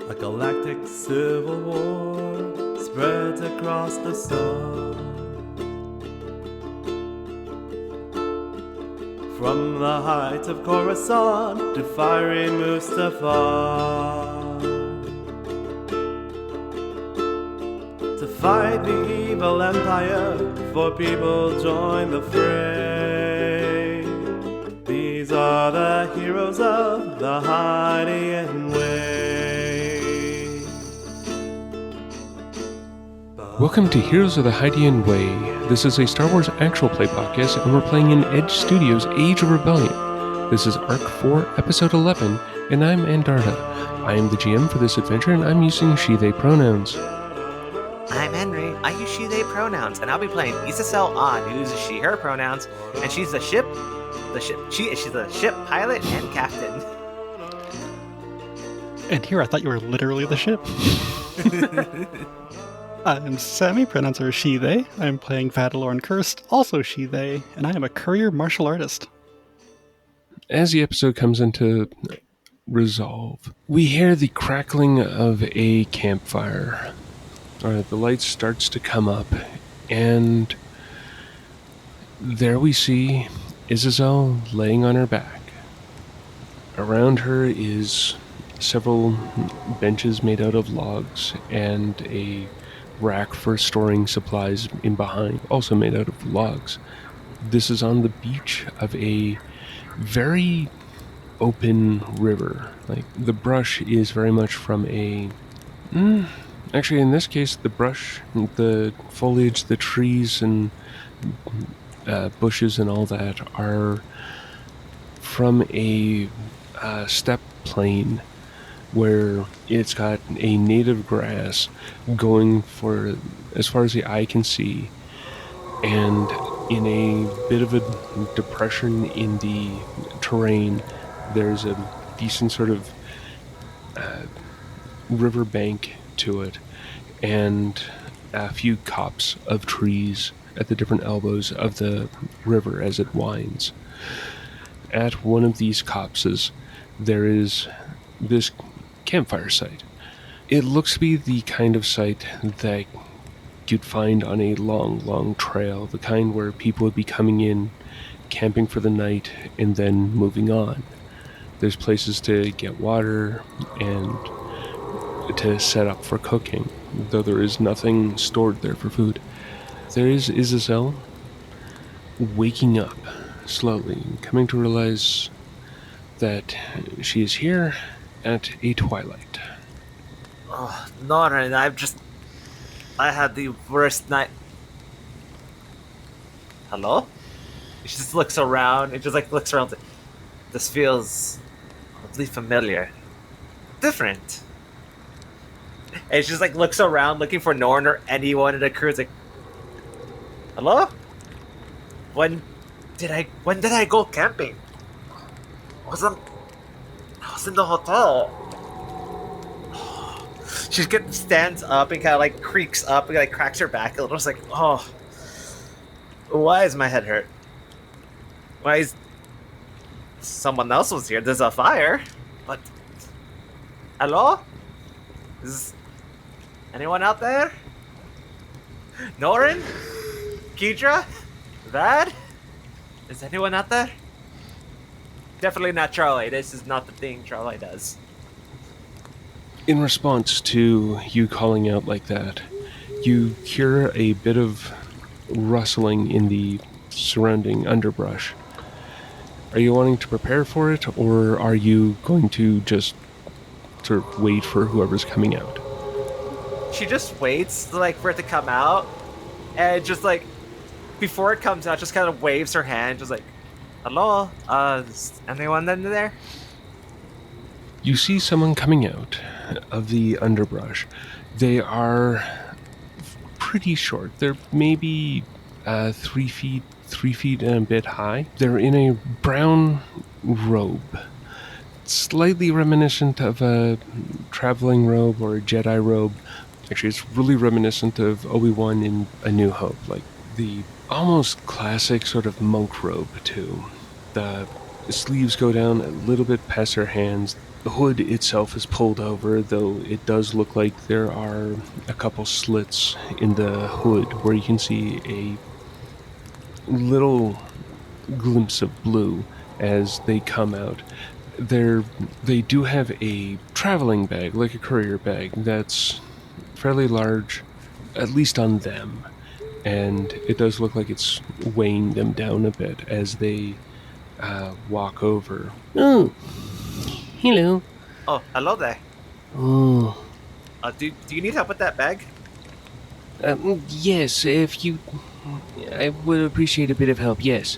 A galactic civil war spreads across the stars. From the heights of Coruscant to fiery Mustafar, to fight the evil empire, for people join the fray. These are the heroes of the Hydian Way. Welcome to Heroes of the Hydian Way. This is a Star Wars actual play podcast, and we're playing in Edge Studios' Age of Rebellion. This is Arc 4, Episode 11, and I'm Andarta. I am the GM for this adventure, and I'm using she-they pronouns. I'm Henry. I use she-they pronouns, and I'll be playing Isacel On, who uses she/her pronouns, and she's the ship she's the ship pilot and captain. And here I thought you were literally the ship. I'm Sammy, pronouns are she/they. I'm playing Vadalorn Cursed, also she/they, and I am a courier martial artist. As the episode comes into resolve, we hear the crackling of a campfire. The light starts to come up, and there we see Isabel laying on her back. Around her is several benches made out of logs and a rack for storing supplies in behind, also made out of logs. This is on the beach of a very open river. Like, the brush is very much from a... Actually, in this case, the brush, the foliage, the trees and bushes and all that are from a steppe plain where it's got a native grass going for as far as the eye can see, and in a bit of a depression in the terrain, there's a decent sort of river bank to it, and a few copse of trees at the different elbows of the river as it winds. At one of these copses, there is this campfire site. It looks to be the kind of site that you'd find on a long trail, the kind where people would be coming in, camping for the night, and then moving on. There's places to get water and to set up for cooking, though there is nothing stored there for food. There is Isabel waking up slowly, coming to realize that she is here at a twilight. Oh, Norrin, I had the worst night. Hello? She just looks around. Looks around. This feels oddly familiar. Different. And she just looks around looking for Norrin or anyone in the crew. It's like, hello? When did I go camping? I was in the hotel. She stands up and kind of creaks up and cracks her back a little. It's like, oh, why is my head hurt? Why is someone else was here? There's a fire. But hello? Is anyone out there? Norrin? Kedra? Vad? Is anyone out there? Definitely not Charlie. This is not the thing Charlie does. In response to you calling out like that, you hear a bit of rustling in the surrounding underbrush. Are you wanting to prepare for it, or are you going to just sort of wait for whoever's coming out? She just waits for it to come out, and just before it comes out, just kind of waves her hand, just hello, is anyone in there? You see someone coming out of the underbrush. They are pretty short. They're maybe 3 feet and a bit high. They're in a brown robe, slightly reminiscent of a traveling robe or a Jedi robe. Actually, it's really reminiscent of Obi-Wan in A New Hope, like the almost classic sort of monk robe too. The sleeves go down a little bit past her hands. The hood itself is pulled over, though it does look like there are a couple slits in the hood where you can see a little glimpse of blue as they come out. They do have a traveling bag, like a courier bag, that's fairly large, at least on them. And it does look like it's weighing them down a bit as they walk over. Oh, hello. Oh, hello there. Oh, Do you need help with that bag? yes, if you... I would appreciate a bit of help, yes.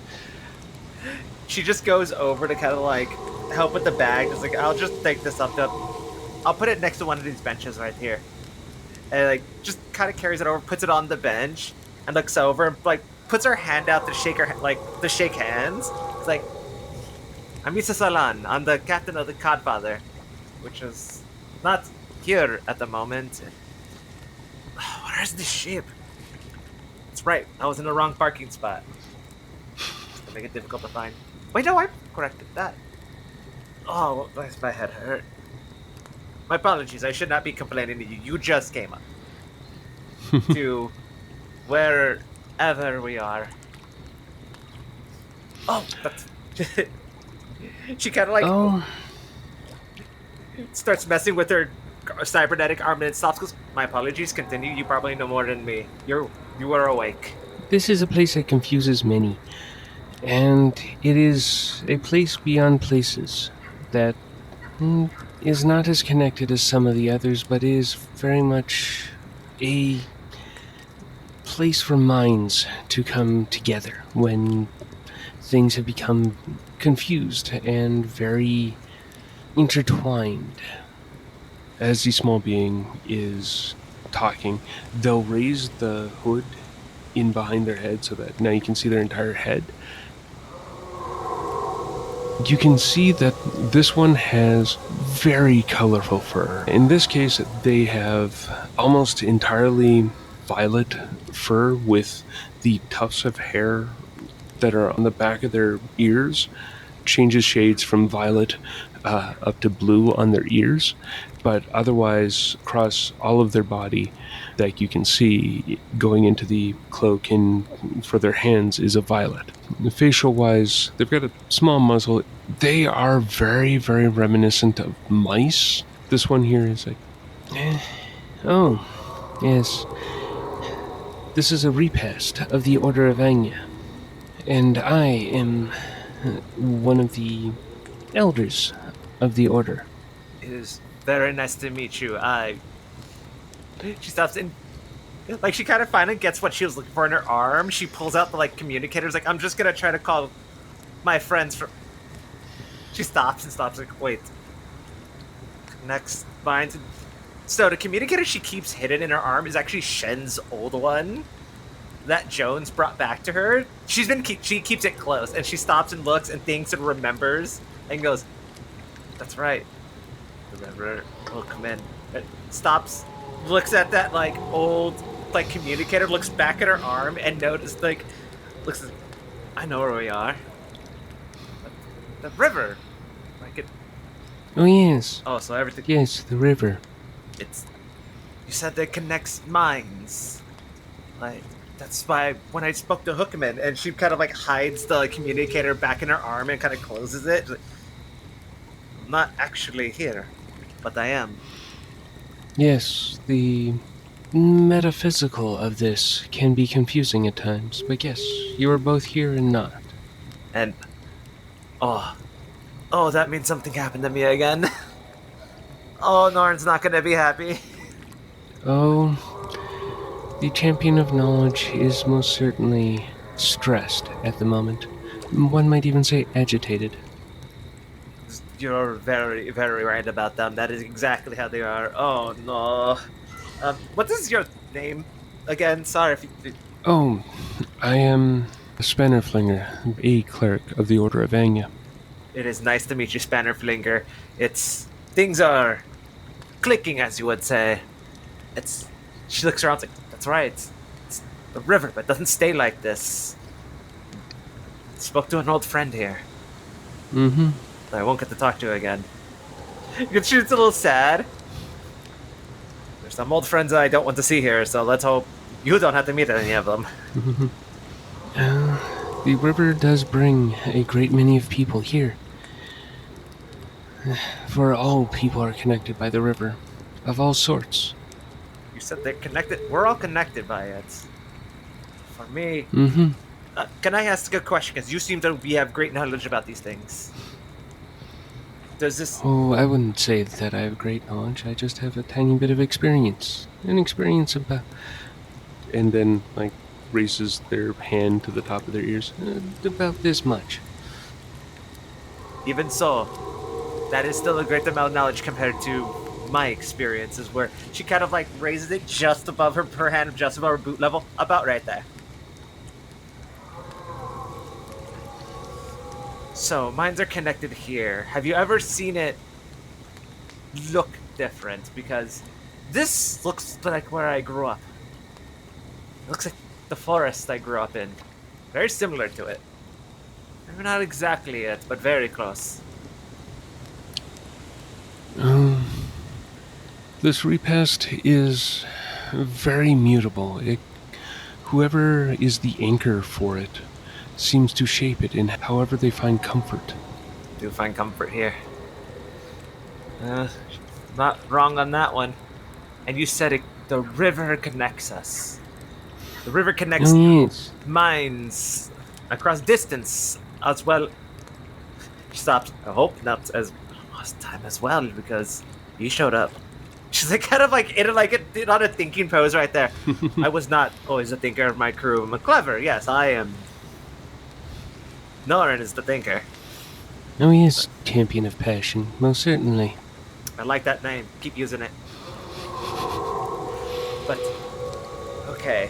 She just goes over to kind of like help with the bag. Just like, I'll just take this up to. I'll put it next to one of these benches right here, and like just kind of carries it over, puts it on the bench, and looks over and like puts her hand out to shake to shake hands. It's like, I'm Misa Salan. I'm the captain of the Codfather, which is not here at the moment. Where's the ship? That's right. I was in the wrong parking spot. It's gonna make it difficult to find. Wait, no, I corrected that. Oh, my head hurt. My apologies. I should not be complaining to you. You just came up to wherever we are. Oh, that's. She kind of like starts messing with her cybernetic arm and stops. Goes, my apologies. Continue. You probably know more than me. You are awake. This is a place that confuses many. And it is a place beyond places that is not as connected as some of the others, but is very much a place for minds to come together when things have become confused and very intertwined. As the small being is talking, they'll raise the hood in behind their head so that now you can see their entire head. You can see that this one has very colorful fur. In this case, they have almost entirely violet fur with the tufts of hair that are on the back of their ears. Changes shades from violet up to blue on their ears, but otherwise across all of their body that you can see going into the cloak and for their hands is a violet. Facial wise, they've got a small muzzle. They are very, very reminiscent of mice. This one here is like, oh, yes. This is a repast of the Order of Anya, and I am one of the elders of the Order. It is very nice to meet you. She stops in, like she kind of finally gets what she was looking for in her arm. She pulls out the like communicators. Like, I'm just gonna try to call my friends from. She stops, like, wait. Next finds. So the communicator she keeps hidden in her arm is actually Shen's old one that Jones brought back to her. She keeps it close, and she stops and looks and thinks and remembers and goes, "That's right. Remember, we'll come in." It stops, looks at that like old like communicator, looks back at her arm and notices looks. I know where we are. The river. Like it. Oh, yes. Oh, so everything. Yes, the river. It's. You said it connects minds. Like, that's why when I spoke to Hookman, and she kind of like hides the communicator back in her arm and kind of closes it. Like, I'm not actually here, but I am. Yes, the metaphysical of this can be confusing at times, but yes, you are both here and not. And. Oh, that means something happened to me again. Oh, Norn's not gonna be happy. Oh, the champion of knowledge is most certainly stressed at the moment. One might even say agitated. You're very, very right about them. That is exactly how they are. Oh, no. What is your name again? Sorry if you... Oh, I am a Spannerflinger, a cleric of the Order of Anya. It is nice to meet you, Spannerflinger. Things are clicking, as you would say. She looks around like, that's right. It's the river, but it doesn't stay like this. Spoke to an old friend here. Mm-hmm. that I won't get to talk to again. She's a little sad. There's some old friends that I don't want to see here, so let's hope you don't have to meet any of them. The river does bring a great many of people here. For all people are connected by the river, of all sorts. You said they're connected. We're all connected by it. For me, Mm-hmm. can I ask a question? Because you seem to have great knowledge about these things. Does this? Oh, I wouldn't say that I have great knowledge. I just have a tiny bit of experience. An experience about... And then, like, raises their hand to the top of their ears. About this much. Even so, that is still a great amount of knowledge compared to my experiences, where she kind of like raises it just above her hand, just above her boot level, about right there. So, mines are connected here. Have you ever seen it look different? Because this looks like where I grew up. It looks like the forest I grew up in. Very similar to it. Maybe not exactly it, but very close. This repast is very mutable. Whoever is the anchor for it seems to shape it in however they find comfort. Do find comfort here. Not wrong on that one. And you said it, the river connects us. The river connects Yes. minds across distance as well. She stops. I hope not as last time as well, because you showed up. She's like kind of like in not a thinking pose right there. I was not always a thinker of my crew. I'm clever, yes, I am. Norin is the thinker. Oh, he is champion of passion, most certainly. I like that name. Keep using it. But okay,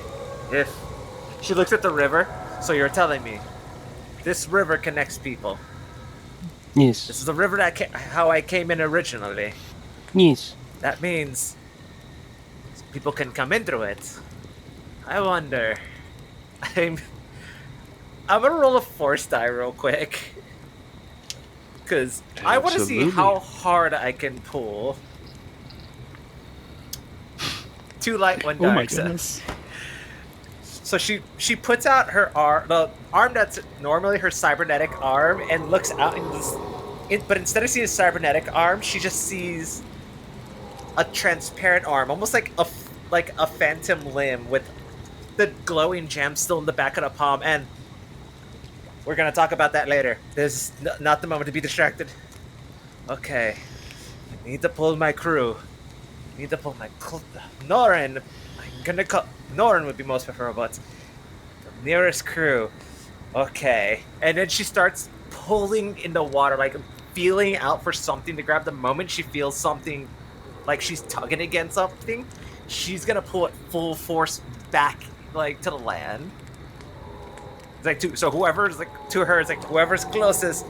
if she looks at the river, so you're telling me this river connects people. Yes. This is the river that how I came in originally. Yes. That means people can come in through it. I wonder. I'm gonna roll a force die real quick. Because I want to see Absolutely. how hard I can pull. 2 light, 1 Oh my dark. goodness. So she puts out her arm, the arm that's normally her cybernetic arm, and looks out in this. But instead of seeing a cybernetic arm, she just sees a transparent arm, almost like a phantom limb with the glowing gem still in the back of the palm. And we're gonna talk about that later. This is not the moment to be distracted. Okay, I need to pull my crew. I need to pull my Norin. I'm gonna call Norin would be most preferable, but the nearest crew. Okay, and then she starts pulling in the water, like feeling out for something to grab. The moment she feels something, like she's tugging against something, she's gonna pull it full force back, like to the land. It's like so whoever's like to her, it's like whoever's closest.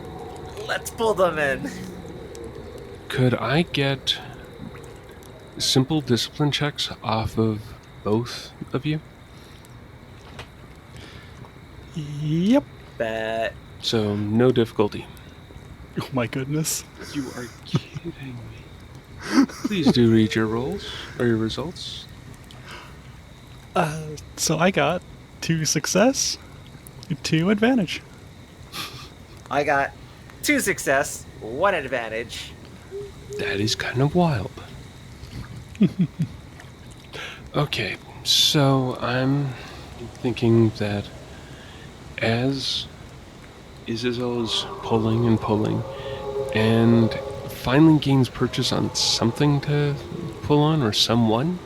Let's pull them in. Could I get simple discipline checks off of both of you? Yep. Bet. So, no difficulty. Oh my goodness. You are kidding me. Please do read your rolls, or your results. So I got 2 success, 2 advantage. I got 2 success, 1 advantage. That is kind of wild. Okay, so I'm thinking that as Izazel is pulling and pulling, and finally gains purchase on something to pull on, or someone,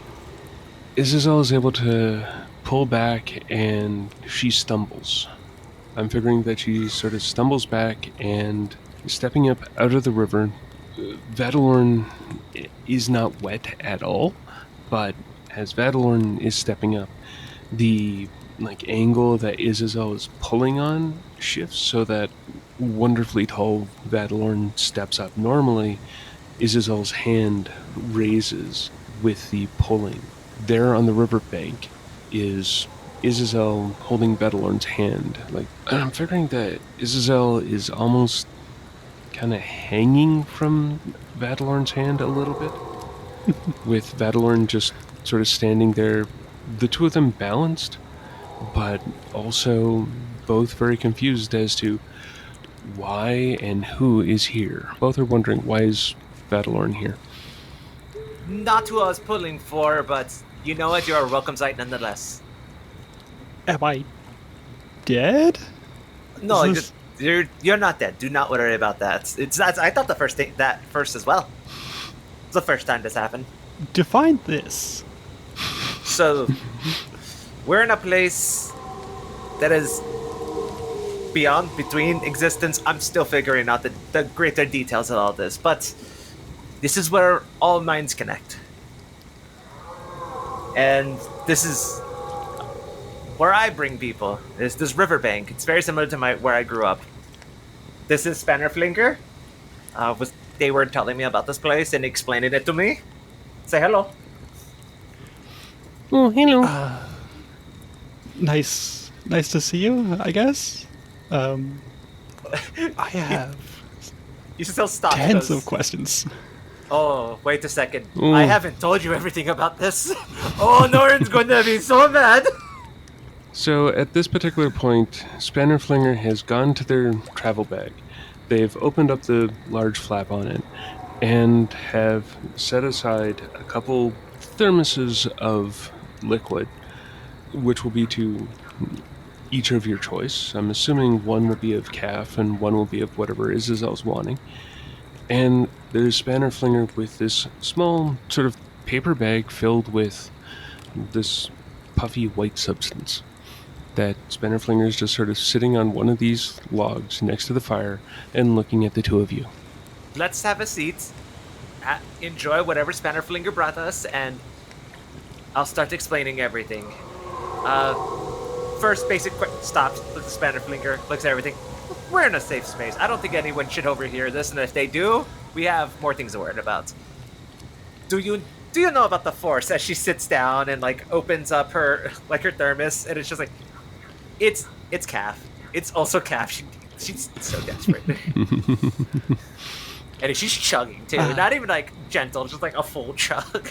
Izazel is able to pull back and she stumbles. I'm figuring that she sort of stumbles back and stepping up out of the river. Vadalorn is not wet at all, but as Vadalorn is stepping up, the angle that Izazel is pulling on shifts so that wonderfully tall Vadalorn steps up. Normally, Izazel's hand raises with the pulling. There on the riverbank is Izazel holding Vadalorn's hand. And I'm figuring that Izazel is almost kind of hanging from Vadalorn's hand a little bit, with Vadalorn just sort of standing there, the two of them balanced, but also both very confused as to why and who is here. Both are wondering, why is Vadalorn here? Not who I was pulling for, but you know what? You're a welcome sight nonetheless. Am I dead? No, Is you're not dead. Do not worry about that. I thought the first thing that first as well. It's the first time this happened. Define this. So we're in a place that is beyond, between existence. I'm still figuring out the greater details of all this, but this is where all minds connect. And this is where I bring people. Is this riverbank. It's very similar to where I grew up. This is Spannerflinger. They were telling me about this place and explaining it to me. Say hello. Oh, hello. Nice to see you, I guess. I have You still stop. tens of questions. Oh, wait a second. Ooh. I haven't told you everything about this. Oh, Norin's going to be so mad. So at this particular point, Spannerflinger has gone to their travel bag. They've opened up the large flap on it and have set aside a couple thermoses of liquid, which will be to each of your choice. I'm assuming one will be of calf and one will be of whatever Isazel's wanting. And there's Spannerflinger with this small sort of paper bag filled with this puffy white substance. That Spannerflinger is just sort of sitting on one of these logs next to the fire and looking at the two of you. Let's have a seat. Enjoy whatever Spannerflinger brought us, and I'll start explaining everything. First basic stops, looks at Spannerflinger, looks at everything. We're in a safe space. I don't think anyone should overhear this, and if they do, we have more things to worry about. Do you know about the Force as she sits down and like opens up her thermos, and it's just like it's calf. It's also calf. She's so desperate. And she's chugging too. Not even like gentle, just like a full chug.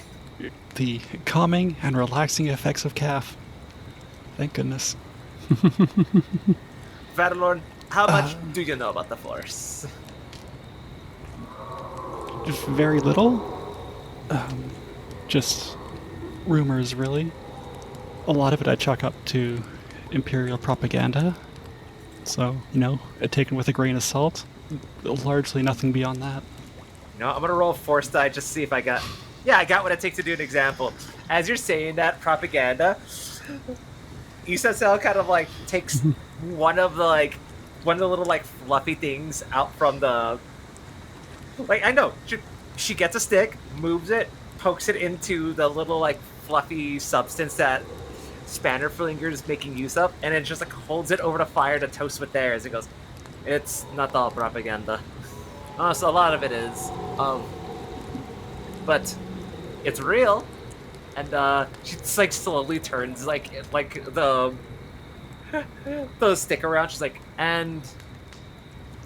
The calming and relaxing effects of calf. Thank goodness. Vadalorn, how much do you know about the Force? Just very little. Just rumors, really. A lot of it I chalk up to Imperial propaganda. So, taken with a grain of salt. Largely nothing beyond that. I'm gonna roll Force die just to see if I got... Yeah, I got what it takes to do an example. As you're saying that propaganda, Isacel kind of like takes one of the little like fluffy things out from the... Like, I know, she gets a stick, moves it, pokes it into the little like fluffy substance that Spannerflinger is making use of, and then just like holds it over the fire to toast with theirs. It goes, it's not all propaganda. So a lot of it is, but it's real. And she just like slowly turns like the stick around. She's like, and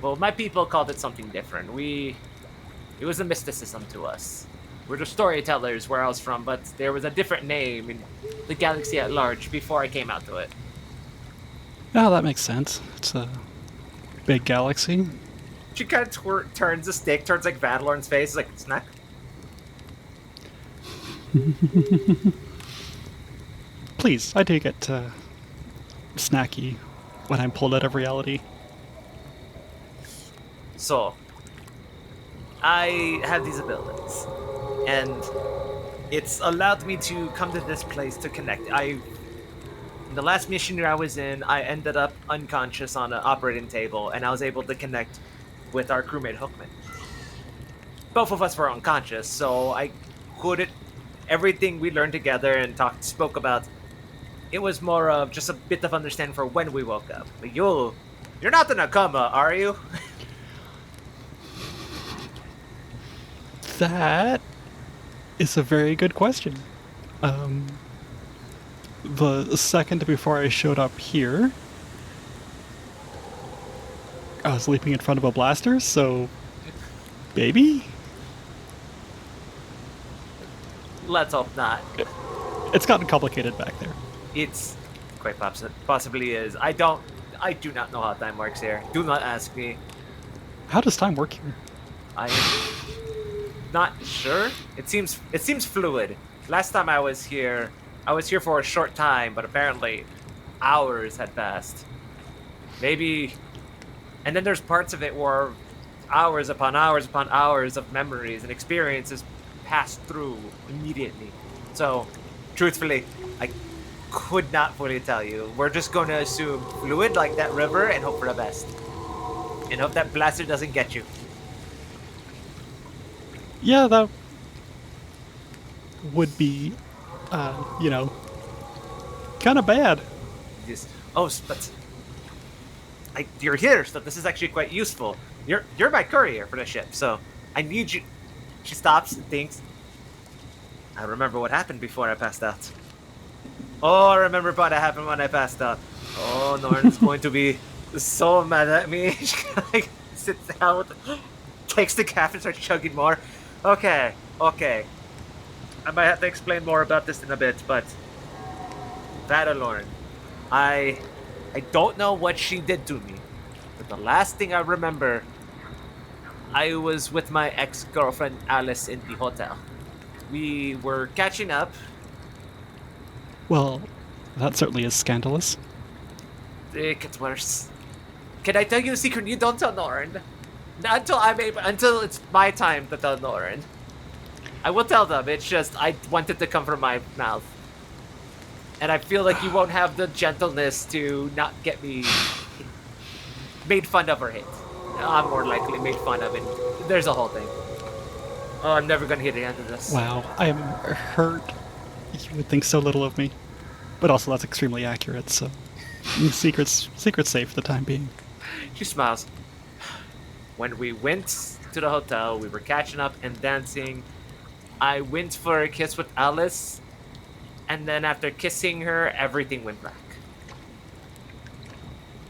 well, my people called it something different. It was a mysticism to us. We're the storytellers where I was from, but there was a different name in the galaxy at large before I came out to it. Oh, that makes sense. It's a big galaxy. She kind of turns the stick, turns like Vadalorn's face, like, snack. Please, I do get snacky when I'm pulled out of reality. So, I have these abilities, and it's allowed me to come to this place to connect. The last mission I was in, I ended up unconscious on an operating table, and I was able to connect with our crewmate Hookman. Both of us were unconscious, so I couldn't... Everything we learned together and spoke about, it was more of just a bit of understanding for when we woke up. But you're not in a coma, are you? That is a very good question. The second before I showed up here, I was leaping in front of a blaster, so baby? Let's hope not. It's gotten complicated back there. It's quite possibly is. I do not know how time works here. Do not ask me. How does time work here? I am not sure. It seems fluid. Last time I was here for a short time, but apparently hours had passed. Maybe, and then there's parts of it where hours upon hours upon hours of memories and experiences pass through immediately. So, truthfully, I could not fully tell you. We're just going to assume fluid like that river and hope for the best. And hope that blaster doesn't get you. Yeah, that would be, kind of bad. Yes. Oh, but you're here, so this is actually quite useful. You're my courier for the ship, so I need you. She stops and thinks. I remember what happened before I passed out. Oh, I remember what happened when I passed out. Oh, Norton's going to be so mad at me. She like sits down, takes the cap and starts chugging more. Okay. I might have to explain more about this in a bit, but Vadalorn, I don't know what she did to me, but the last thing I remember, I was with my ex-girlfriend Alice in the hotel. We were catching up. Well, that certainly is scandalous. It gets worse. Can I tell you a secret you don't tell Norin? Not until it's my time to tell Norin. I will tell them, it's just I want it to come from my mouth. And I feel like you won't have the gentleness to not get me made fun of or hit. I'm more likely made fun of, and there's a whole thing. Oh, I'm never gonna hear the end of this. Wow, I am hurt. You would think so little of me. But also that's extremely accurate, so secret's safe for the time being. She smiles. When we went to the hotel, we were catching up and dancing. I went for a kiss with Alice, and then after kissing her, everything went black.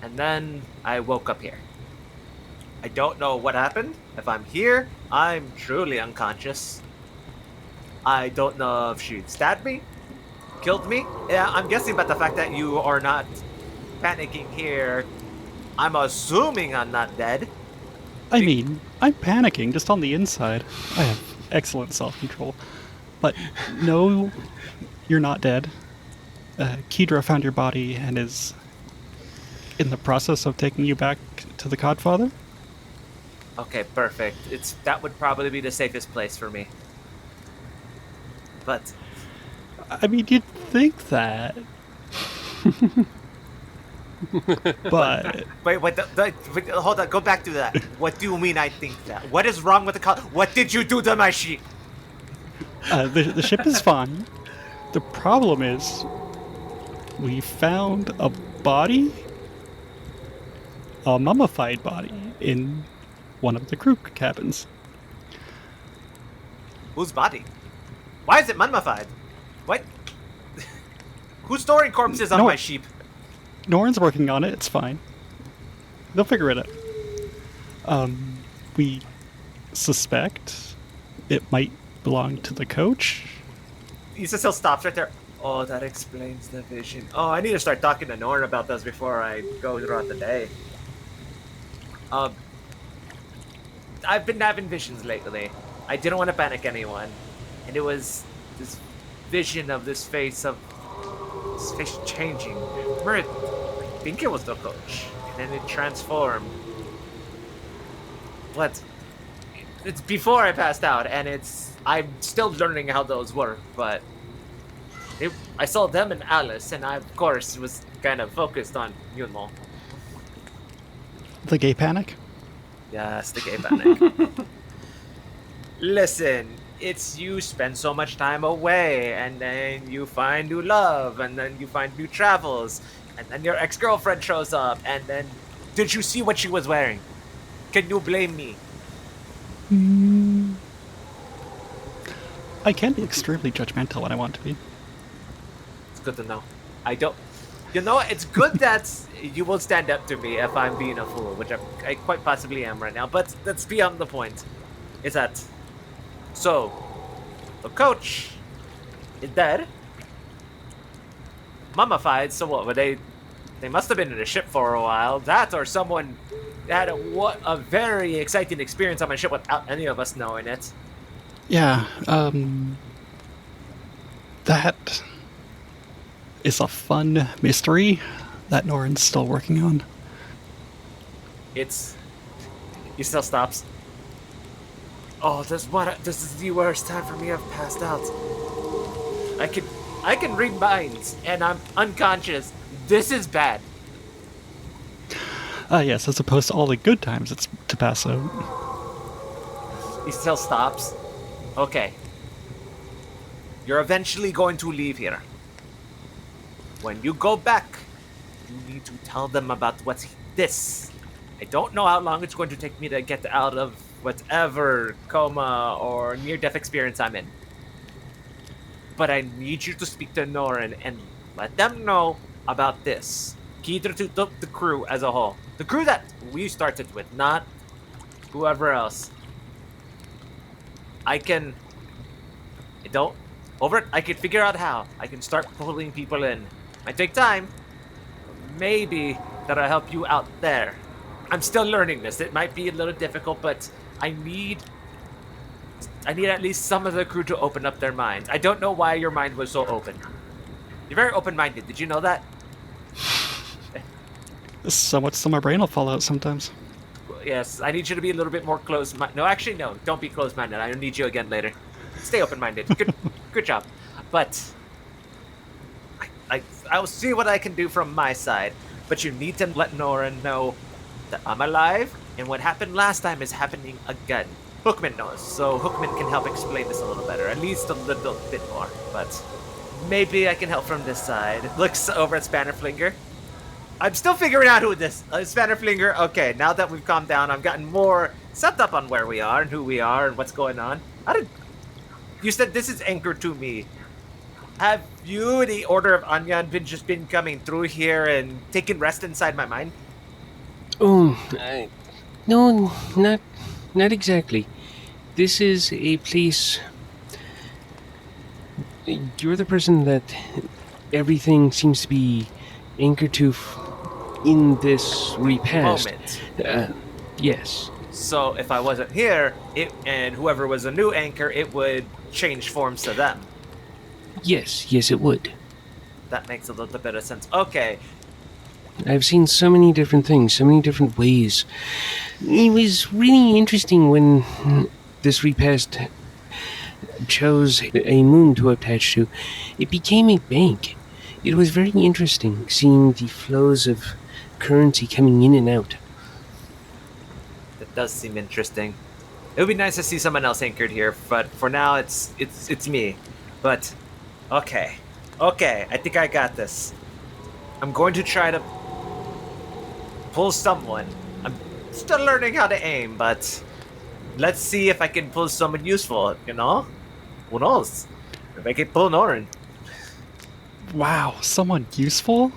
And then I woke up here. I don't know what happened. If I'm here, I'm truly unconscious. I don't know if she stabbed me, killed me. Yeah, I'm guessing about the fact that you are not panicking here. I'm assuming I'm not dead. I mean, I'm panicking just on the inside. I have excellent self-control. But no, you're not dead. Kedra found your body and is in the process of taking you back to the Godfather. Okay, perfect. That would probably be the safest place for me. But I mean, you'd think that. But wait, hold on. Go back to that. What do you mean? I think that. What is wrong with the car? What did you do to my sheep? the ship is fine. The problem is, we found a body, a mummified body, in one of the crew cabins. Whose body? Why is it mummified? What? Who's storing corpses on my sheep? Norin's working on it. It's fine. They'll figure it out. We suspect it might belong to the coach. Cecil stops right there. Oh, that explains the vision. Oh, I need to start talking to Norin about this before I go throughout the day. I've been having visions lately. I didn't want to panic anyone. And it was this vision of this face changing. Remember, I think it was the coach. And then it transformed. But it's before I passed out, and I'm still learning how those work, but I saw them and Alice, and I, of course, was kind of focused on Yunmo. The gay panic? Yes, the gay panic. Listen, it's you spend so much time away, and then you find new love, and then you find new travels, and then your ex-girlfriend shows up, and then did you see what she was wearing? Can you blame me? I can be extremely judgmental when I want to be. It's good to know. I don't... You know, it's good that you will stand up to me if I'm being a fool, which I quite possibly am right now, but that's beyond the point. is that so the coach is dead, mummified. So what? Were they? They must have been in a ship for a while. That or someone had a very exciting experience on my ship without any of us knowing it. Yeah, that is a fun mystery that Norin's still working on. He still stops. Oh, this is the worst time for me. I've passed out. I can read minds, and I'm unconscious. This is bad. Yes, as opposed to all the good times it's to pass out. He still stops. Okay. You're eventually going to leave here. When you go back, you need to tell them about what's this. I don't know how long it's going to take me to get out of whatever coma or near-death experience I'm in. But I need you to speak to Norin and let them know about this. Keep to the crew as a whole. The crew that we started with, not whoever else. I can figure out how. I can start pulling people in. Might take time. Maybe that'll help you out there. I'm still learning this. It might be a little difficult, but I need at least some of the crew to open up their minds. I don't know why your mind was so open. You're very open-minded. Did you know that? So much so my brain will fall out sometimes. Yes, I need you to be a little bit more close-minded. No, actually, no. Don't be close-minded. I need you again later. Stay open-minded. Good job. But I will see what I can do from my side. But you need to let Norin know that I'm alive, and what happened last time is happening again. Hookman knows, so Hookman can help explain this a little better, at least a little bit more. But maybe I can help from this side. Looks over at Spannerflinger. I'm still figuring out who this Spannerflinger. Okay, now that we've calmed down, I've gotten more set up on where we are and who we are and what's going on. You said this is anchored to me. Have you, the Order of Anyan, been coming through here and taking rest inside my mind? Oh, no, not exactly. This is a place. You're the person that everything seems to be anchored to in this repast. Moment. Yes. So if I wasn't here, and whoever was a new anchor, it would change forms to them. Yes, it would. That makes a little bit of sense. Okay. I've seen so many different things, so many different ways. It was really interesting when this repast chose a moon to attach to. It became a bank. It was very interesting seeing the flows of currency coming in and out. That does seem interesting. It would be nice to see someone else anchored here, but for now it's me. But okay, I think I got this. I'm going to try to pull someone. I'm still learning how to aim, but let's see if I can pull someone useful, you know? Who knows? If I can pull Norin. Wow, someone useful?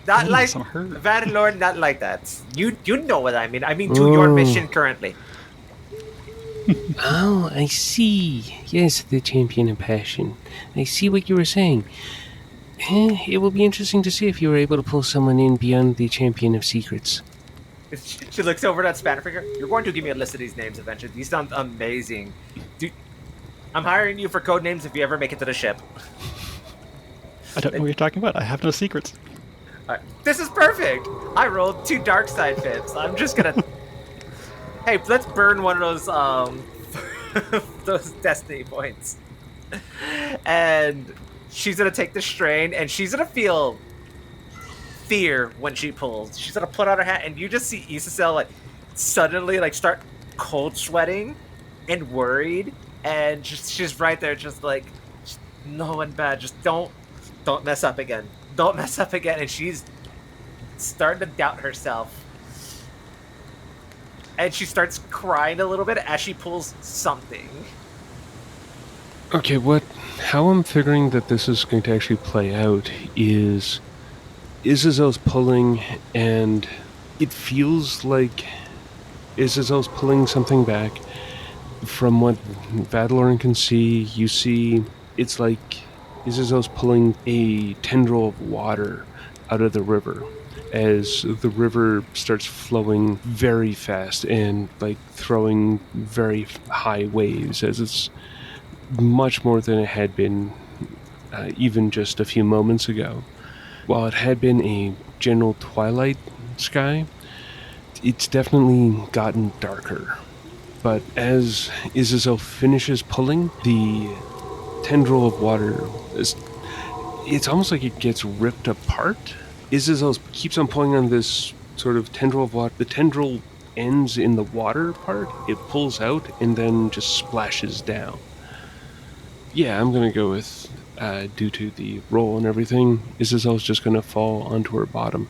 Not like some hurt. Van Lord, not like that. You know what I mean. I mean to your mission currently. Oh, I see. Yes, the champion of passion. I see what you were saying. It will be interesting to see if you were able to pull someone in beyond the champion of secrets. She looks over at Spannerfinger. You're going to give me a list of these names eventually. These sound amazing. Dude, I'm hiring you for code names if you ever make it to the ship. I don't know what you're talking about. I have no secrets. This is perfect. I rolled 2 dark side pips. I'm just gonna. Hey, let's burn one of those those destiny points. And she's gonna take the strain, and she's gonna feel fear when she pulls. She's gonna put out her hat, and you just see Isacel like suddenly like start cold sweating and worried, and she's right there, just like no one bad. Just don't mess up again. Don't mess up again. And she's starting to doubt herself. And she starts crying a little bit as she pulls something. Okay, how I'm figuring that this is going to actually play out is Isazel's pulling, and it feels like Isazel's pulling something back, From what Vadalorin can see, you see it's like Izazel's pulling a tendril of water out of the river as the river starts flowing very fast and like throwing very high waves as it's much more than it had been even just a few moments ago. While it had been a general twilight sky, it's definitely gotten darker. But as Izazel finishes pulling, the tendril of water, it's almost like it gets ripped apart. Izazel keeps on pulling on this sort of tendril of water. The tendril ends in the water part. It pulls out and then just splashes down. Yeah, I'm going to go with, due to the roll and everything, Izazel's just going to fall onto her bottom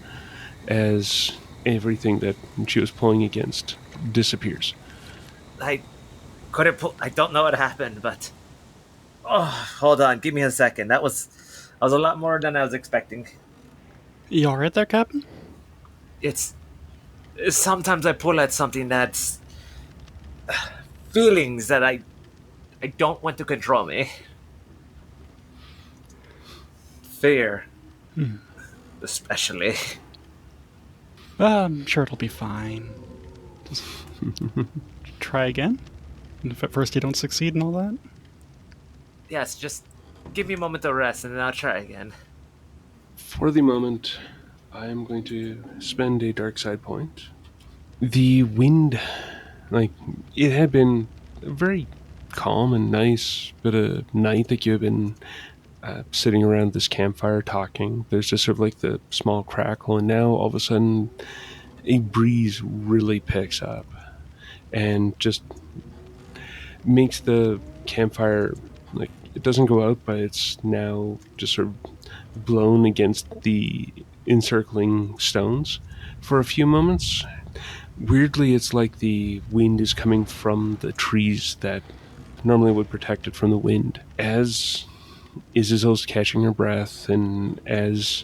as everything that she was pulling against disappears. I couldn't pull. I don't know what happened, but hold on, give me a second. That was a lot more than I was expecting. You alright there, Captain? It's sometimes I pull at something that's feelings that I don't want to control me. Fear, especially. I'm sure it'll be fine. Just try again? And if at first you don't succeed and all that? Yes, just give me a moment to rest and then I'll try again. For the moment, I am going to spend a dark side point. The wind, it had been a very calm and nice bit of night that you have been sitting around this campfire talking. There's just sort of like the small crackle, and now all of a sudden a breeze really picks up and just makes the campfire, it doesn't go out, but it's now just sort of blown against the encircling stones for a few moments. Weirdly, it's like the wind is coming from the trees that normally would protect it from the wind. As Izazel's catching her breath, and as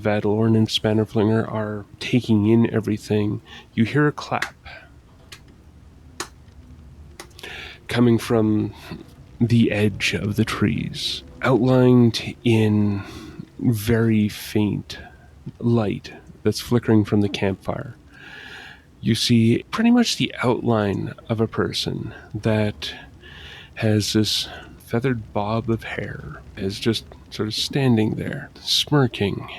Vadalorin and Spannerflinger are taking in everything, you hear a clap coming from the edge of the trees, outlined in very faint light that's flickering from the campfire. You see pretty much the outline of a person that has this feathered bob of hair, is just sort of standing there, smirking.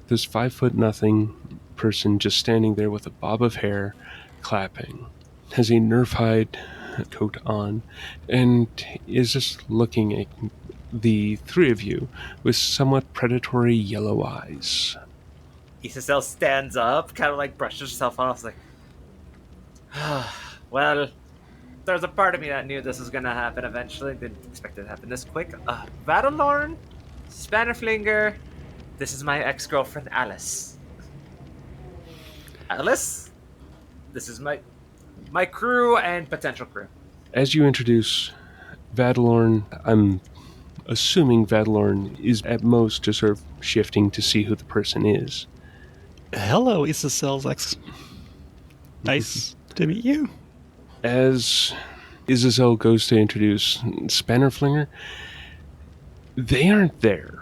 This 5'0" person just standing there with a bob of hair, clapping, has a nerf-hide coat on, and is just looking at the three of you with somewhat predatory yellow eyes. Isabel stands up, kind of like brushes herself off, like, well, there's a part of me that knew this was gonna happen eventually. Didn't expect it to happen this quick. Vadalorn, Spannerflinger, this is my ex-girlfriend Alice. Alice, this is my crew and potential crew. As you introduce Vadalorn, I'm assuming Vadalorn is at most just sort of shifting to see who the person is. Hello, Isacel's ex. Nice to meet you. As Izazel goes to introduce Spannerflinger, they aren't there.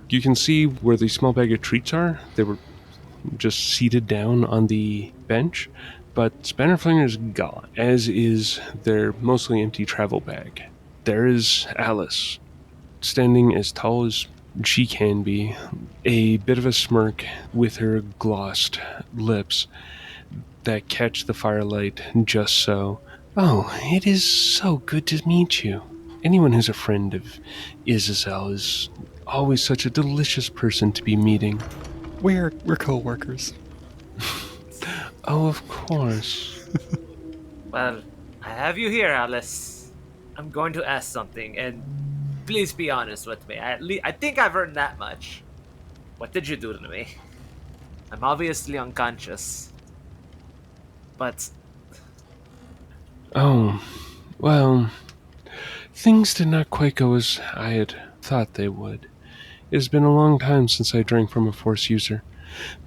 You can see where the small bag of treats are. They were just seated down on the bench, but Spannerflinger is gone, as is their mostly empty travel bag. There is Alice, standing as tall as she can be, a bit of a smirk with her glossed lips that catch the firelight just so. Oh, it is so good to meet you. Anyone who's a friend of Izazel is always such a delicious person to be meeting. We're co-workers. Oh, of course. Well, I have you here, Alice. I'm going to ask something, and please be honest with me. I think I've earned that much. What did you do to me? I'm obviously unconscious. But... Oh, well, things did not quite go as I had thought they would. It has been a long time since I drank from a Force user,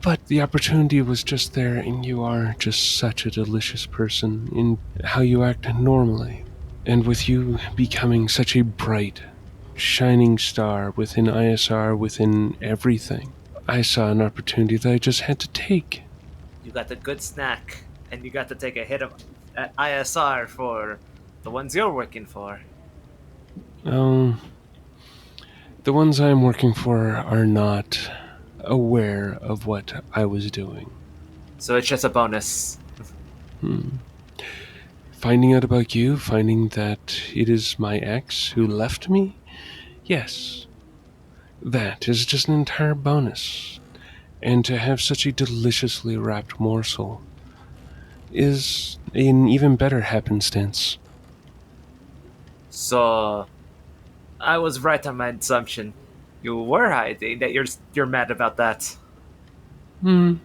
but the opportunity was just there, and you are just such a delicious person in how you act normally. And with you becoming such a bright, shining star within ISR, within everything, I saw an opportunity that I just had to take. You got the good snack, and you got to take a hit of ISR for the ones you're working for. Oh, the ones I'm working for are not aware of what I was doing. So it's just a bonus. Finding out about you, finding that it is my ex who left me, yes, that is just an entire bonus. And to have such a deliciously wrapped morsel is an even better happenstance. So I was right on my assumption. You were hiding. That you're mad about that. Hmm.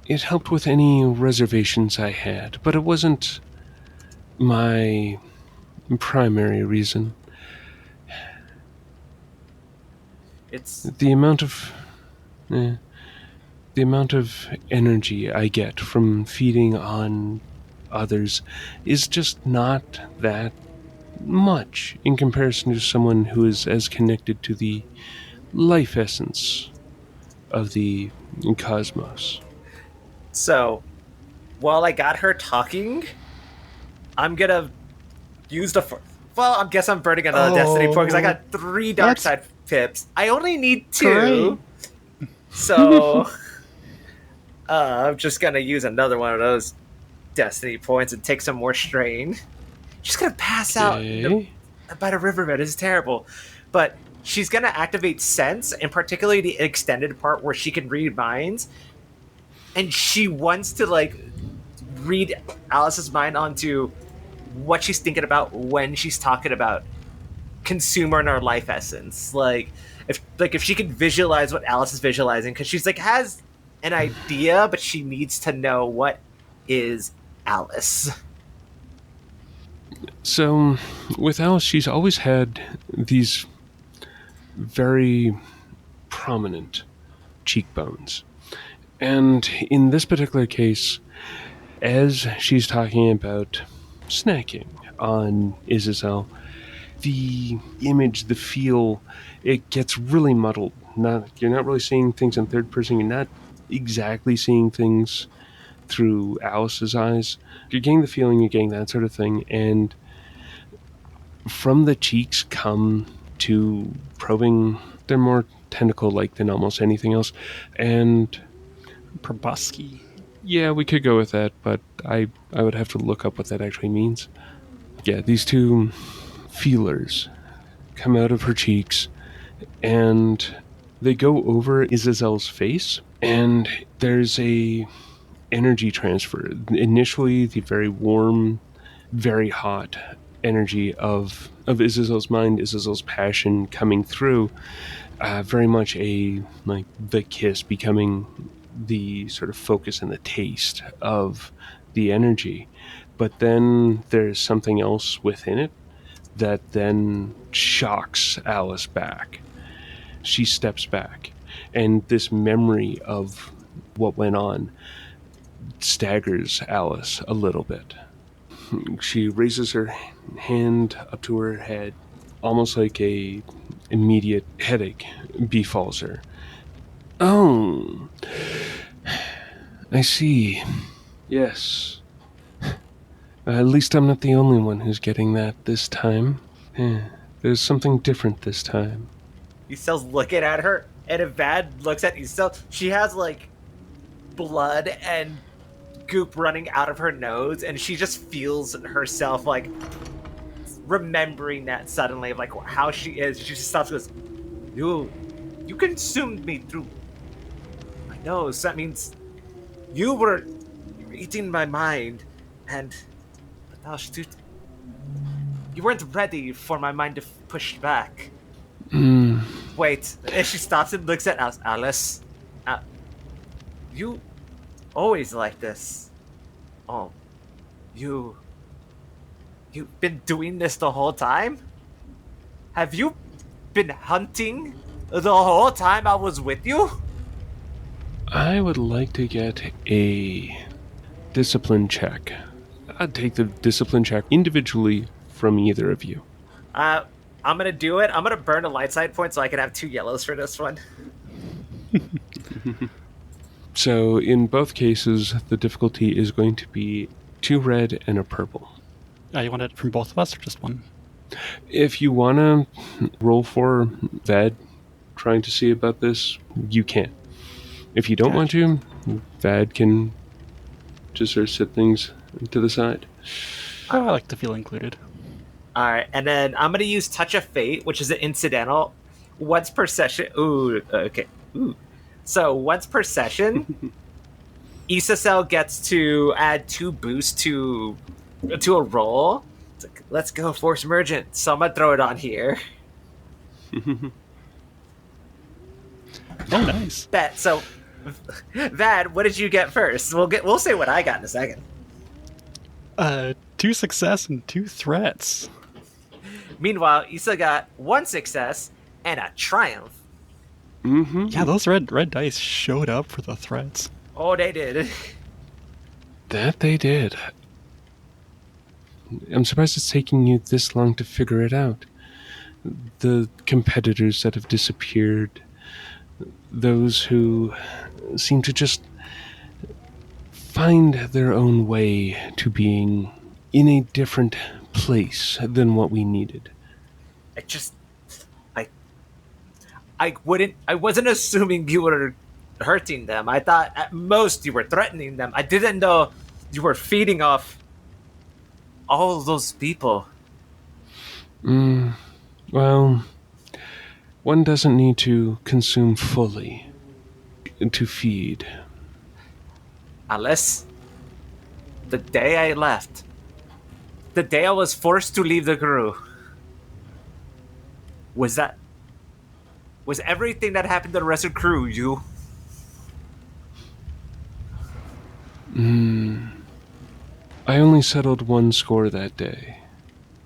It helped with any reservations I had, but it wasn't my primary reason. It's The amount of eh, the amount of energy I get from feeding on others is just not that much in comparison to someone who is as connected to the life essence of the cosmos. so while I got her talking, I'm gonna use the. Well, I guess I'm burning another destiny point because I got 3 dark That's side pips. I only need 2, great. so I'm just gonna use another one of those destiny points and take some more strain. She's gonna pass out Okay. by the riverbed. It's terrible, but she's gonna activate sense, and particularly the extended part where she can read minds, and she wants to like read Alice's mind onto what she's thinking about when she's talking about consumer and our life essence. Like if she could visualize what Alice is visualizing, because she's like has an idea, but she needs to know what is Alice. So, with Alice, she's always had these very prominent cheekbones. And in this particular case, as she's talking about snacking on Isabel, the image, the feel, it gets really muddled. You're not really seeing things in third person. You're not exactly seeing things through Alice's eyes. You're getting the feeling, you're getting that sort of thing, and from the cheeks come to probing. They're more tentacle-like than almost anything else, and Proboscis. yeah, we could go with that, but I would have to look up what that actually means. Yeah, these 2 feelers come out of her cheeks, and they go over Isazel's face, and there's a energy transfer. Initially, the very warm, very hot energy of Isazel's mind, Isazel's passion coming through, very much like the kiss becoming the sort of focus and the taste of the energy. But then there's something else within it that then shocks Alice back. She steps back, and this memory of what went on staggers Alice a little bit. She raises her hand up to her head, almost like a immediate headache befalls her. Oh, I see. Yes. At least I'm not the only one who's getting that this time. There's something different this time. Estell's looking at her, and Evad looks at Estelle. She has like blood and goop running out of her nose, and she just feels herself like remembering that suddenly of like how she is. She just stops and goes, You consumed me through my nose. That means you were eating my mind, and but now you weren't ready for my mind to push back. Wait, and she stops and looks at us. Alice, you always like this. Oh, you've been doing this the whole time? Have you been hunting the whole time I was with you? I would like to get a discipline check I'd take the discipline check individually from either of you. I'm gonna do it. I'm gonna burn a light side point so I can have 2 yellows for this one. So in both cases, the difficulty is going to be 2 red and a purple. You want it from both of us or just one? If you want to roll for Vad trying to see about this, you can. If you don't want to, Vad can just sort of sit things to the side. I like to feel included. All right, and then I'm gonna use Touch of Fate, which is an incidental. Once per session. Ooh, okay. Ooh. So once per session, Isacel gets to add 2 boosts to a roll. It's like, let's go, Force Emergent. So I'm gonna throw it on here. Oh, nice. Bet. So, Vad, what did you get first? We'll say what I got in a second. 2 success and 2 threats. Meanwhile, Issa got 1 success and a triumph. Mm-hmm. Yeah, those red dice showed up for the threats. Oh, they did. That they did. I'm surprised it's taking you this long to figure it out. The competitors that have disappeared, those who seem to just find their own way to being in a different place than what we needed. I wasn't assuming you were hurting them. I thought at most you were threatening them. I didn't know you were feeding off all of those people. Well, one doesn't need to consume fully to feed. Alice, the day I left, the day I was forced to leave the crew, was everything that happened to the rest of the crew you? I only settled 1 score that day.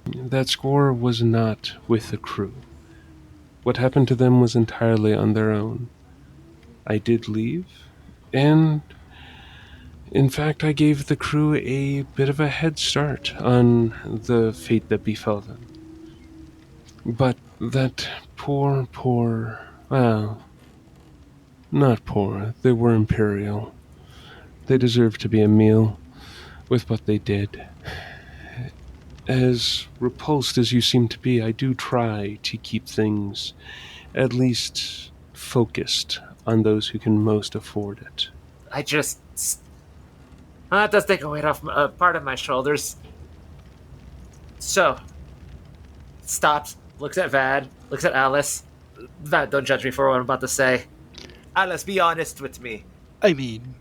That score was not with the crew. What happened to them was entirely on their own. I did leave, and in fact I gave the crew a bit of a head start on the fate that befell them. But that poor, well, not poor, they were Imperial. They deserved to be a meal with what they did. As repulsed as you seem to be, I do try to keep things at least focused on those who can most afford it. That does take a weight off part of my shoulders. So, stops, looks at Vad, looks at Alice. Vad, don't judge me for what I'm about to say. Alice, be honest with me. I mean,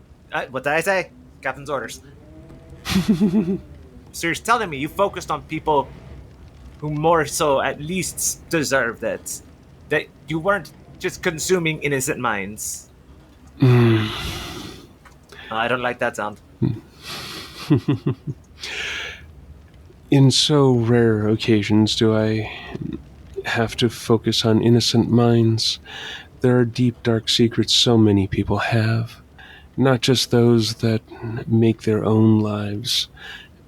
What did I say? Captain's orders. So you're telling me you focused on people who more so at least deserved it. That you weren't just consuming innocent minds. I don't like that sound. In so rare occasions do I have to focus on innocent minds. There are deep, dark secrets so many people have. Not just those that make their own lives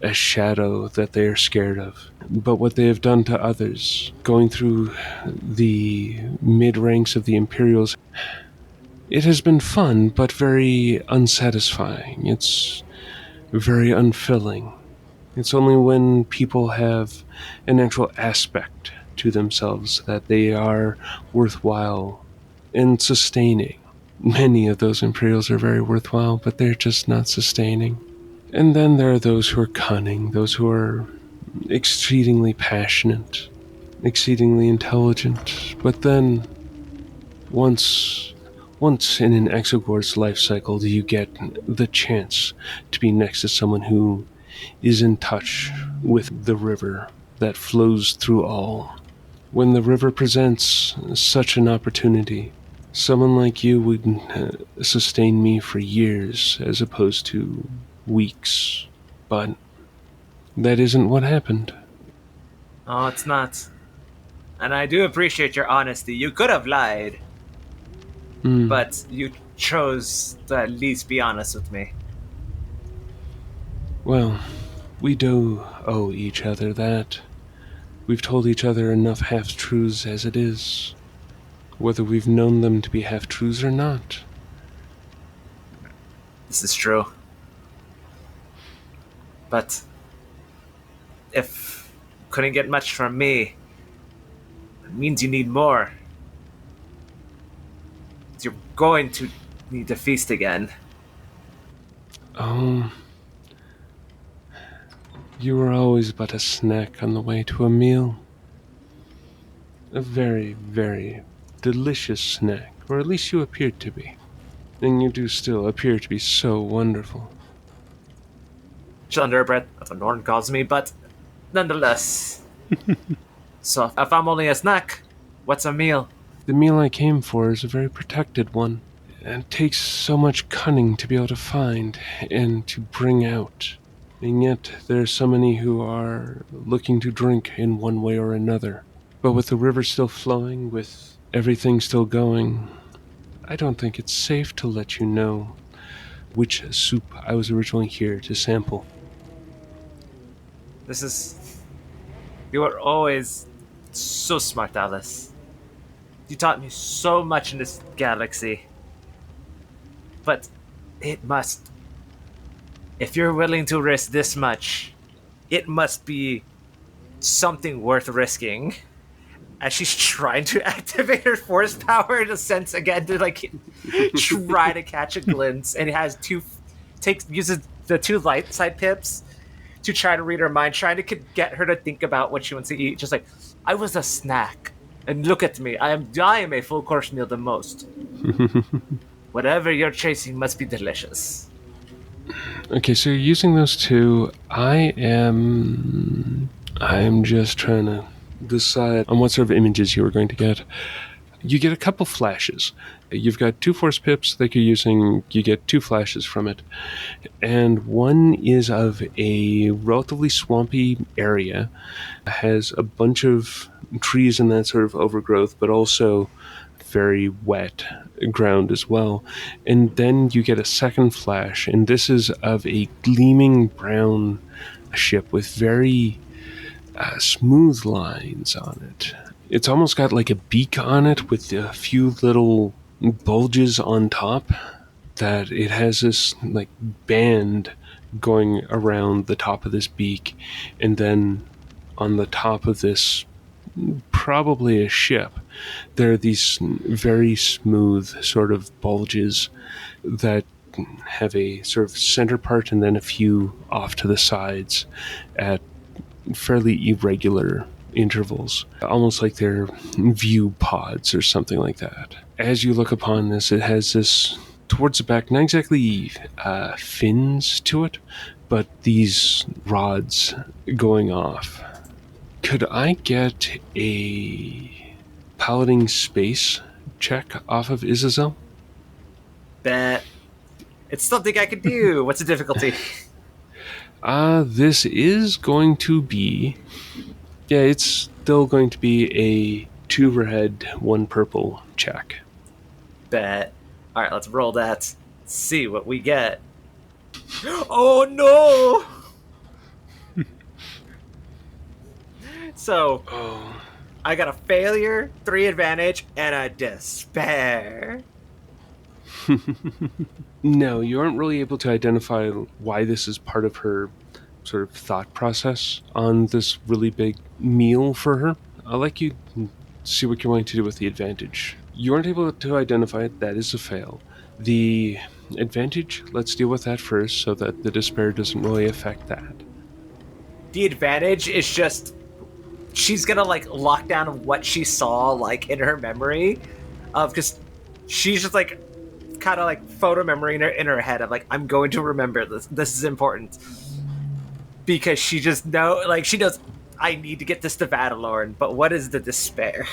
a shadow that they are scared of, but what they have done to others. Going through the mid-ranks of the Imperials, it has been fun, but very unsatisfying. It's very unfilling. It's only when people have an actual aspect to themselves that they are worthwhile and sustaining. Many of those Imperials are very worthwhile, but they're just not sustaining. And then there are those who are cunning, those who are exceedingly passionate, exceedingly intelligent, but then once in an Exogor's life cycle do you get the chance to be next to someone who is in touch with the river that flows through all. When the river presents such an opportunity, someone like you would sustain me for years as opposed to weeks, but that isn't what happened. Oh, it's not. And I do appreciate your honesty. You could have lied, but you chose to at least be honest with me. Well, We do owe each other that. We've told each other enough half-truths as it is, whether we've known them to be half-truths or not. This is true. But if you couldn't get much from me, it means you need more. You're going to need to feast again. Oh, you were always but a snack on the way to a meal. A very, very delicious snack, or at least you appeared to be. And you do still appear to be so wonderful. Just under her breath, that's what Norton calls me, but nonetheless. So if I'm only a snack, what's a meal? The meal I came for is a very protected one, and it takes so much cunning to be able to find and to bring out. And yet there are so many who are looking to drink in one way or another. But with the river still flowing, with everything still going, I don't think it's safe to let you know which soup I was originally here to sample. This is. You are always so smart, Alice. You taught me so much in this galaxy. But it must. If you're willing to risk this much, it must be something worth risking. As she's trying to activate her force power in a sense again to like try to catch a glimpse, and it has uses the two light side pips to try to read her mind, trying to get her to think about what she wants to eat. Just like, I was a snack, and look at me, I am a full course meal the most. Whatever you're chasing must be delicious. Okay, so you're using those two. I am just trying to decide on what sort of images you were going to get. You get a couple flashes. You've got two force pips that you're using. You get two flashes from it. And one is of a relatively swampy area. It has a bunch of trees and that sort of overgrowth, but also very wet ground as well. And then you get a second flash, and this is of a gleaming brown ship with very smooth lines on it. It's almost got like a beak on it with a few little bulges on top, that it has this like band going around the top of this beak, and then on the top of this, probably a ship, there are these very smooth sort of bulges that have a sort of center part and then a few off to the sides at fairly irregular intervals, almost like they're view pods or something like that. As you look upon this, it has this, towards the back, not exactly fins to it, but these rods going off. Could I get a piloting space check off of Izazel? Bet. It's something I could do. What's the difficulty? This is going to be... Yeah, it's still going to be a 2 red, 1 purple check. Bet. Alright, let's roll that. See what we get. Oh no! So, I got a failure, 3 advantage, and a despair. No, you aren't really able to identify why this is part of her sort of thought process on this really big meal for her. I'll let you see what you're going to do with the advantage. You aren't able to identify it. That is a fail. The advantage, let's deal with that first so that the despair doesn't really affect that. The advantage is just she's gonna like lock down what she saw like in her memory of, because she's just like kind of like photo memory in her head of like, I'm going to remember this is important, because she just she knows I need to get this to Vadalorn. But what is the despair?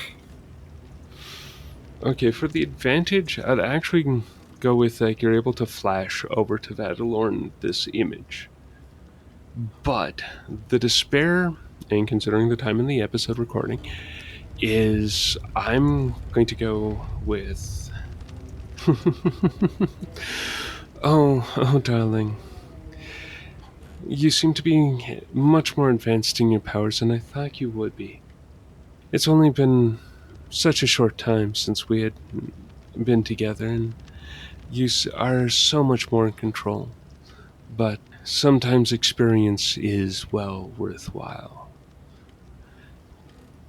Okay, for the advantage, I'd actually go with like you're able to flash over to Vadalorn this image. But the despair, and considering the time in the episode recording, is I'm going to go with... oh, darling. You seem to be much more advanced in your powers than I thought you would be. It's only been such a short time since we had been together, and are so much more in control. But sometimes experience is well worthwhile.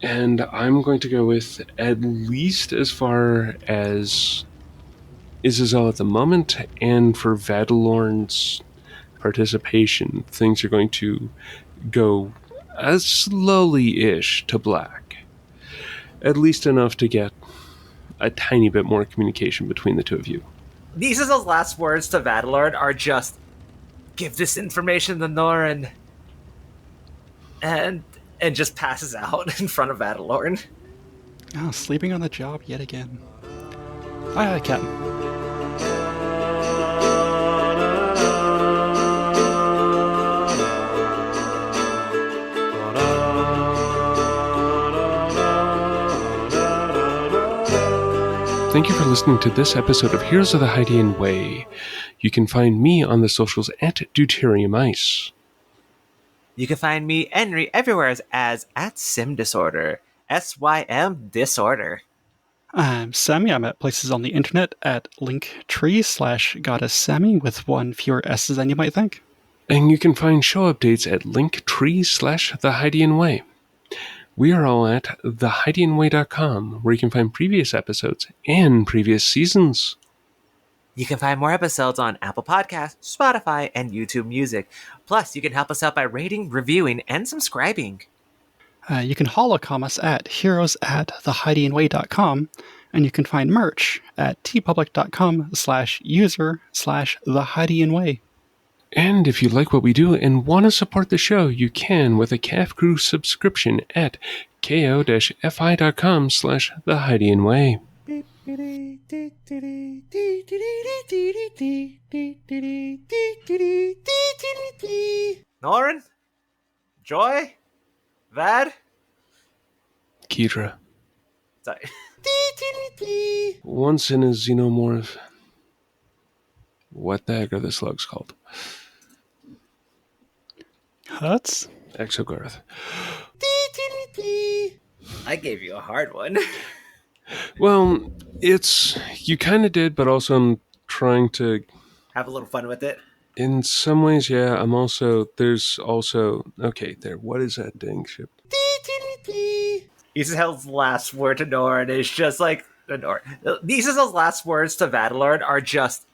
And I'm going to go with at least as far as Izazel at the moment, and for Vadalorn's participation, things are going to go as slowly-ish to black. At least enough to get a tiny bit more communication between the two of you. These last words to Vadalord are just, give this information to Norin, and just passes out in front of Vadalord. Oh, sleeping on the job yet again. Aye, aye, Captain. Thank you for listening to this episode of Heroes of the Hydian Way. You can find me on the socials at Deuterium Ice. You can find me, Henry, everywhere as at Sim Disorder. SYM Disorder. I'm Sammy. I'm at places on the internet at linktree/goddess Sammy with one fewer S's than you might think. And you can find show updates at linktree/The Hydian Way. We are all at thehydianway.com, where you can find previous episodes and previous seasons. You can find more episodes on Apple Podcasts, Spotify, and YouTube Music. Plus, you can help us out by rating, reviewing, and subscribing. You can holocom us at heroes@thehydianway.com, and you can find merch at tpublic.com/user/thehydianway. And if you like what we do and want to support the show, you can with a Calf Crew subscription at ko-fi.com/thehydianway. Norin? Joy? Vad? Kedra. Sorry. Once in a xenomorph. What the heck are the slugs called? Huts? Exogarth. I gave you a hard one. Well, you kind of did, but also I'm trying to, Have a little fun with it. in some ways, yeah, there's also, okay, there, what is that dang ship? Isazel's last word to Norin is just like, Isezel's last words to Vadalord are just,